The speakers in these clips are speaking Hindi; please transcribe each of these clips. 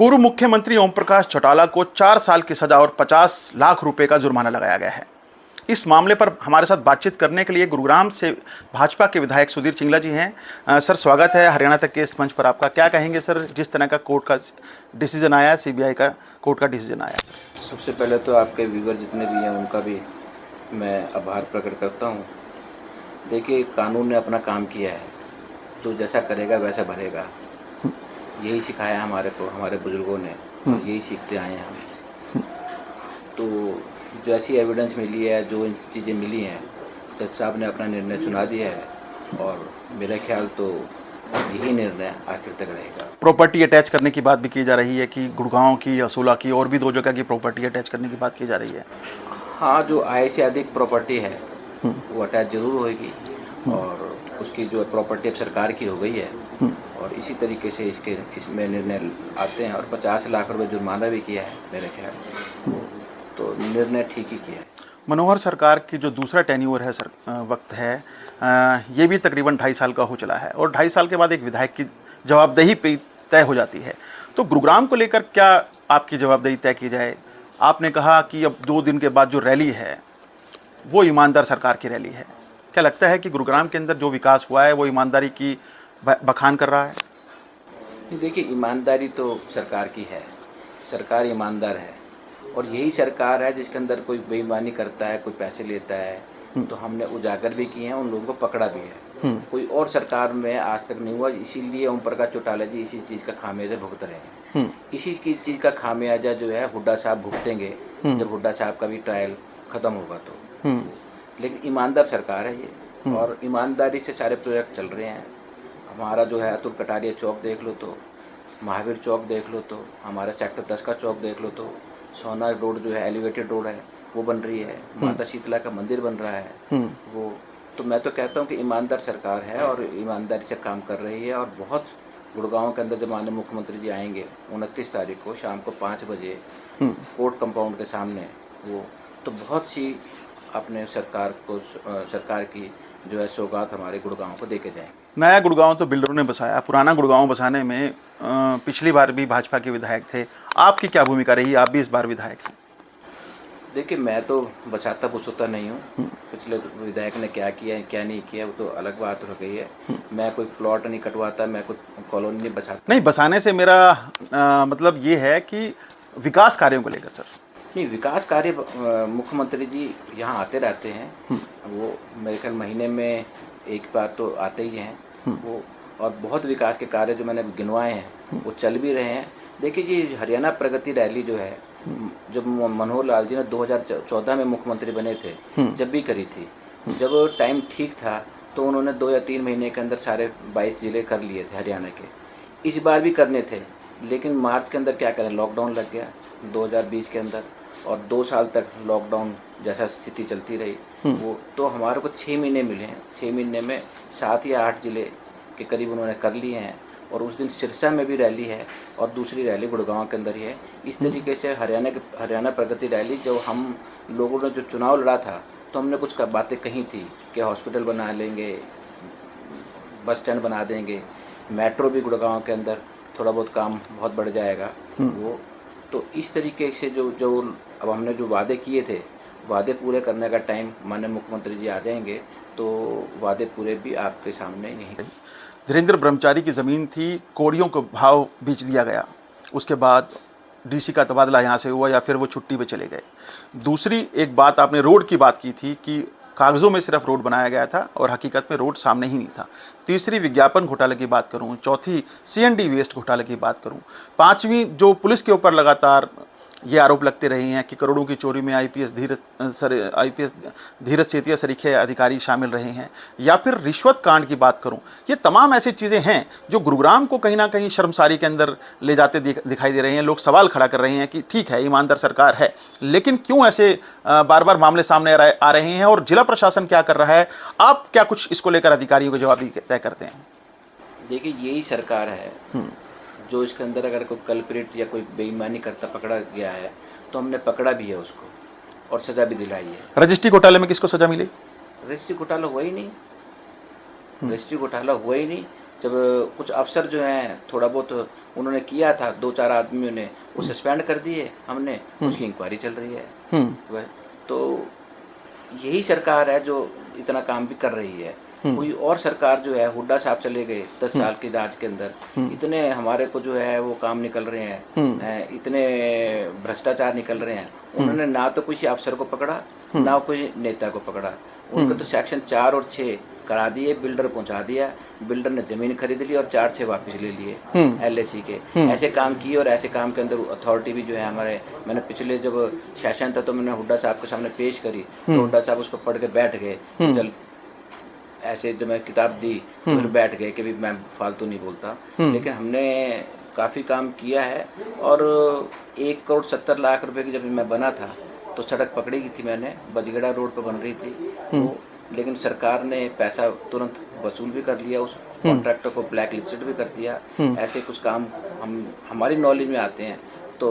पूर्व मुख्यमंत्री ओम प्रकाश चौटाला को 4 साल की सजा और 50 लाख रुपए का जुर्माना लगाया गया है। इस मामले पर हमारे साथ बातचीत करने के लिए गुरुग्राम से भाजपा के विधायक सुधीर चिंगला जी हैं। सर, स्वागत है हरियाणा तक के इस मंच पर आपका। क्या कहेंगे सर, जिस तरह का कोर्ट का डिसीजन आया, सीबीआई का कोर्ट का डिसीजन आया? सबसे पहले तो आपके व्यूवर जितने भी हैं उनका भी मैं आभार प्रकट करता हूं। देखिए, कानून ने अपना काम किया है, जो जैसा करेगा वैसा भरेगा। यही सिखाया हमारे को, हमारे बुजुर्गों ने, यही सीखते आए हैं हमें। तो जैसी एविडेंस मिली है, जो चीज़ें मिली हैं, जज साहब ने अपना निर्णय सुना दिया है और मेरा ख्याल तो यही निर्णय आखिर तक रहेगा। प्रॉपर्टी अटैच करने की बात भी की जा रही है कि गुड़गांव की, असोला की और भी 2 जगह की प्रॉपर्टी अटैच करने की बात की जा रही है। हाँ, जो आय से अधिक प्रॉपर्टी है वो अटैच जरूर होगी और उसकी जो प्रॉपर्टी अब सरकार की हो गई है और इसी तरीके से इसमें निर्णय आते हैं और 50 लाख रुपए जुर्माना भी किया है मेरे ख्याल। तो निर्णय ठीक ही किया है। मनोहर सरकार की जो दूसरा टेन्योर है वक्त है, ये भी तकरीबन 2.5 साल का हो चला है और 2.5 साल के बाद एक विधायक की जवाबदेही पे तय हो जाती है। तो गुरुग्राम को लेकर क्या आपकी जवाबदेही तय की जाए? आपने कहा कि अब 2 दिन के बाद जो रैली है वो ईमानदार सरकार की रैली है। क्या लगता है कि गुरुग्राम के अंदर जो विकास हुआ है वो ईमानदारी की बखान कर रहा है? देखिए, ईमानदारी तो सरकार की है, सरकार ईमानदार है और यही सरकार है जिसके अंदर कोई बेईमानी करता है, कोई पैसे लेता है तो हमने उजागर भी किए हैं, उन लोगों को पकड़ा भी है। कोई और सरकार में आज तक नहीं हुआ, इसीलिए ओम प्रकाश चौटाला जी इसी चीज़ का खामियाजा भुगत रहे हैं। इसी की चीज़ का खामियाजा जो है हुड्डा साहब भुगतेंगे जब हुड्डा साहब का भी ट्रायल ख़त्म होगा तो। लेकिन ईमानदार सरकार है ये और ईमानदारी से सारे प्रोजेक्ट चल रहे हैं। हमारा जो है अतुल कटारिया चौक देख लो, तो महावीर चौक देख लो, तो हमारा सेक्टर 10 का चौक देख लो, तो सोना रोड जो है एलिवेटेड रोड है वो बन रही है, माता शीतला का मंदिर बन रहा है वो। तो मैं तो कहता हूँ कि ईमानदार सरकार है और ईमानदारी से काम कर रही है और बहुत गुड़गांव के अंदर जब माननीय मुख्यमंत्री जी आएंगे 29 तारीख को शाम को 5 बजे कोर्ट कंपाउंड के सामने, वो तो बहुत सी अपने सरकार की जो है सौगात हमारे गुड़गांव को देके जाएंगे। नया गुड़गांव तो बिल्डरों ने बसाया, पुराना गुड़गांव बसाने में पिछली बार भी भाजपा के विधायक थे। आपकी क्या भूमिका रही? आप भी इस बार विधायक हैं। देखिए, मैं तो बसाता बुसोता नहीं हूँ। पिछले विधायक ने क्या किया क्या नहीं किया वो तो अलग बात हो गई है। मैं कोई प्लॉट नहीं कटवाता, मैं कोई कॉलोनी नहीं बसाता। नहीं, बसाने से मेरा मतलब ये है कि विकास कार्यों को लेकर। सर नहीं, विकास कार्य मुख्यमंत्री जी यहाँ आते रहते हैं, वो मेरे ख्याल महीने में एक बार तो आते ही हैं वो, और बहुत विकास के कार्य जो मैंने गिनवाए हैं वो चल भी रहे हैं। देखिए जी, हरियाणा प्रगति रैली जो है जब मनोहर लाल जी ने 2014 में मुख्यमंत्री बने थे जब भी करी थी, जब टाइम ठीक था तो उन्होंने 2 या 3 महीने के अंदर सारे 22 जिले कर लिए थे हरियाणा के। इस बार भी करने थे, लेकिन मार्च के अंदर क्या करें, लॉकडाउन लग गया 2020 के अंदर और 2 साल तक लॉकडाउन जैसा स्थिति चलती रही वो। तो हमारे को 6 महीने मिले हैं, 6 महीने में 7 या 8 जिले के करीब उन्होंने कर लिए हैं और उस दिन सिरसा में भी रैली है और दूसरी रैली गुड़गांव के अंदर ही है। इस तरीके से हरियाणा प्रगति रैली, जो हम लोगों ने जो चुनाव लड़ा था तो हमने कुछ बातें कही थी कि हॉस्पिटल बना लेंगे, बस स्टैंड बना देंगे, मेट्रो भी गुड़गांव के अंदर थोड़ा बहुत काम बहुत बढ़ जाएगा वो। तो इस तरीके से जो अब हमने जो वादे किए थे, वादे पूरे करने का टाइम माननीय मुख्यमंत्री जी आ जाएंगे तो वादे पूरे भी आपके सामने यहीं। धीरेन्द्र ब्रह्मचारी की ज़मीन थी, कोड़ियों को भाव बेच दिया गया। उसके बाद डीसी का तबादला यहाँ से हुआ या फिर वो छुट्टी पे चले गए। दूसरी एक बात आपने रोड की बात की थी कि कागज़ों में सिर्फ रोड बनाया गया था और हकीकत में रोड सामने ही नहीं था। तीसरी विज्ञापन घोटाले की बात करूँ, चौथी सीएनडी वेस्ट घोटाले की बात करूँ, पाँचवीं जो पुलिस के ऊपर लगातार ये आरोप लगते रहे हैं कि करोड़ों की चोरी में आईपीएस धीरज सेतिया सरीखे अधिकारी शामिल रहे हैं, या फिर रिश्वत कांड की बात करूं, ये तमाम ऐसी चीज़ें हैं जो गुरुग्राम को कहीं ना कहीं शर्मसारी के अंदर ले जाते दिखाई दे रहे हैं। लोग सवाल खड़ा कर रहे हैं कि ठीक है, ईमानदार सरकार है, लेकिन क्यों ऐसे बार बार मामले सामने आ रहे हैं और जिला प्रशासन क्या कर रहा है? आप क्या कुछ इसको लेकर अधिकारियों को जवाब तय करते हैं? देखिए, यही सरकार है जो इसके अंदर अगर कोई कल्प्रिट या कोई बेईमानी करता पकड़ा गया है तो हमने पकड़ा भी है उसको और सज़ा भी दिलाई है। रजिस्ट्री घोटाले में किसको सज़ा मिली? रजिस्ट्री घोटाला हुआ ही नहीं, रजिस्ट्री घोटाला हुआ ही नहीं। जब कुछ अफसर जो हैं थोड़ा बहुत उन्होंने किया था, 2-4 आदमियों ने वो सस्पेंड कर दिए हमने, उसकी इंक्वायरी चल रही है। वह तो यही सरकार है जो इतना काम भी कर रही है। कोई और सरकार जो है, हुड्डा साहब चले गए 10 साल के राज के अंदर, इतने हमारे को जो है वो काम निकल रहे हैं, इतने भ्रष्टाचार निकल रहे हैं। उन्होंने ना तो किसी अफसर को पकड़ा, ना कोई नेता को पकड़ा। उनको तो सेक्शन 4 और 6 करा दिए, बिल्डर पहुंचा दिया, बिल्डर ने जमीन खरीद ली और 4-6 वापस ले लिए LAC के। ऐसे काम किए और ऐसे काम के अंदर अथॉरिटी भी जो है हमारे, मैंने पिछले जब सेशन था तो मैंने हुड्डा साहब के सामने पेश करी, तो हुड्डा साहब उसको पढ़ के बैठ गए। चल ऐसे जब मैं किताब दी तो फिर बैठ गए कि भी मैं फालतू नहीं बोलता। लेकिन हमने काफ़ी काम किया है। और 1,70,00,000 रुपए की जब मैं बना था तो सड़क पकड़ी गई थी मैंने, बजगड़ा रोड पर बन रही थी वो, लेकिन सरकार ने पैसा तुरंत वसूल भी कर लिया, उस कॉन्ट्रैक्टर को ब्लैक लिस्टेड भी कर दिया। ऐसे कुछ काम हमारी नॉलेज में आते हैं तो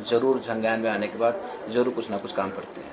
ज़रूर संज्ञान में आने के बाद ज़रूर कुछ ना कुछ काम करते हैं।